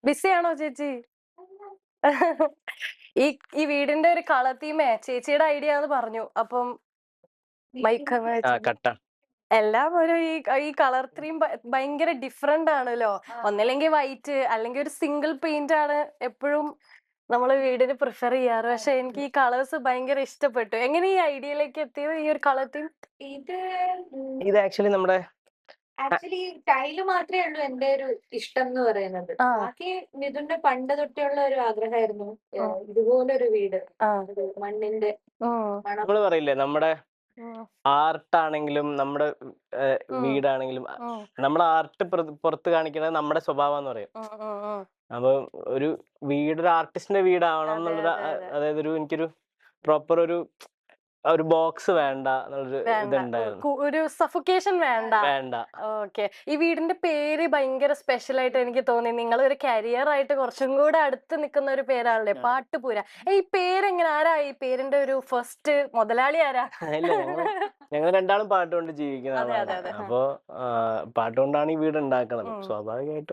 ബിസിയാണോ ചേച്ചി? ഈ ഈ വീടിന്റെ ഒരു കളർ തീമേ ചേച്ചിയുടെ ഐഡിയ ആന്ന് പറഞ്ഞു. അപ്പം മൈക്ക് കട്ട. എല്ലാം ഒരു ഈ കളർ തീം ഭയങ്കര ഡിഫറന്റ് ആണല്ലോ. ഒന്നില്ലെങ്കിൽ വൈറ്റ് അല്ലെങ്കിൽ ഒരു സിംഗിൾ പെയിന്റ് ആണ് എപ്പോഴും നമ്മള് വീടിന് പ്രിഫർ ചെയ്യാറ്. പക്ഷെ എനിക്ക് ഈ കളേഴ്സ് ഭയങ്കര ഇഷ്ടപ്പെട്ടു. എങ്ങനെ ഈ ഐഡിയയിലേക്ക് എത്തിയത് ഈ ഒരു കളർ തീം? ഇത് ഇത് ആക്ച്വലി നമ്മുടെ ആക്ച്വലി ടൈല് മാത്രമേ ഉള്ളൂ എന്റെ ഒരു ഇഷ്ടം എന്ന് പറയുന്നത്. ആ. ബാക്കി മിഥുന്റെ പണ്ട് തൊട്ടുള്ള ഒരു ആഗ്രഹമായിരുന്നു ഇതുപോലൊരു വീട്. ആ. ഒരു മണ്ണിന്റെ മണം. നമ്മള് പറയില്ലേ, നമ്മുടെ ആർട്ട് ആണെങ്കിലും നമ്മുടെ വീടാണെങ്കിലും നമ്മുടെ ആർട്ട് പുറത്ത് കാണിക്കുന്നത് നമ്മുടെ സ്വഭാവം എന്ന് പറയും. അപ്പൊ ഒരു വീടൊരു ആർട്ടിസ്റ്റിന്റെ വീടാവണം എന്നുള്ളൊരു അതായത് എനിക്കൊരു പ്രോപ്പർ ഒരു ബോക്സ് വേണ്ട എന്നുള്ളൊരു ഇതുണ്ടായിരുന്നു. ഒരു സഫോക്കേഷൻ വേണ്ട. ഓക്കെ. ഈ വീടിന്റെ പേര് ഭയങ്കര സ്പെഷ്യൽ ആയിട്ട് എനിക്ക് തോന്നി. നിങ്ങൾ ഒരു കരിയർ ആയിട്ട് കുറച്ചും കൂടെ അടുത്ത് നിൽക്കുന്ന ഒരു പേരാണല്ലേ, പാട്ടുപൂര. ഈ പേരെങ്ങനെ, ആരാ ഈ പേരിന്റെ ഒരു ഫസ്റ്റ് മുതലാളി ആരാ? ഇല്ല, ഞങ്ങൾ രണ്ടാളും പാട്ടുകൊണ്ട് ജീവിക്കുന്നതാണ്. അപ്പൊ പാട്ടുകൊണ്ടാണ് ഈ വീട് ഉണ്ടാക്കുന്നത്. സ്വാഭാവികമായിട്ടും